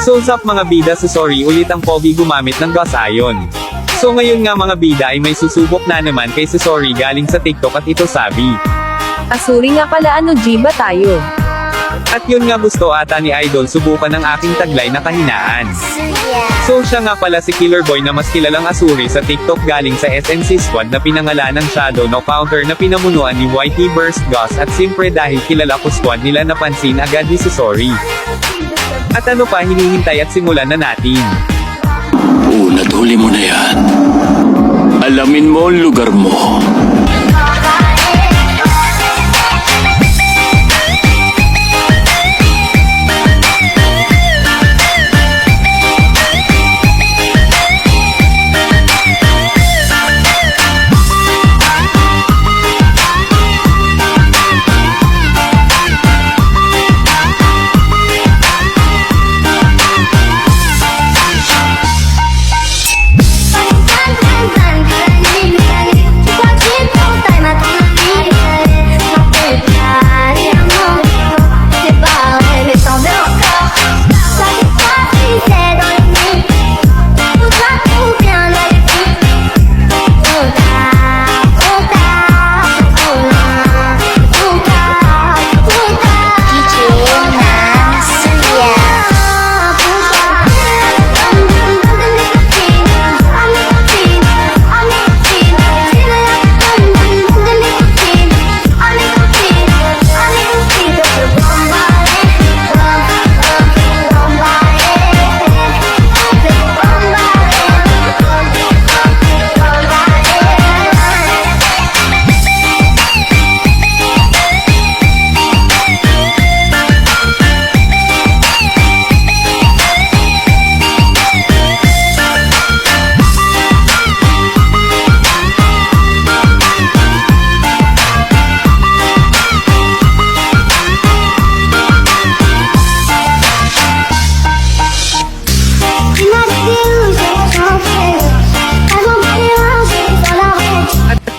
So sup mga bida, sorry ulit ang Pogi gumamit ng Gus Ion. So ngayon nga mga bida ay may susubok na naman kay sorry galing sa TikTok at ito sabi. Asuri nga pala, ano G ba tayo? At yun nga gusto ata ni Idol subukan ng aking taglay na kahinaan. So siya nga pala si Killer Boy na mas kilalang asuri sa TikTok galing sa SNC Squad na pinangalan ng Shadow No Counter na pinamunuan ni YT Burst Gus at simpre dahil kilala ko squad nila napansin agad ni sorry. At ano pa hinihintay at simulan na natin. Una't huli mo na yan. Alamin mo ang lugar mo.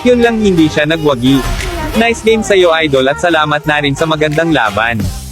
Yun lang hindi siya nagwagi. Nice game sa'yo Idol at salamat na rin sa magandang laban.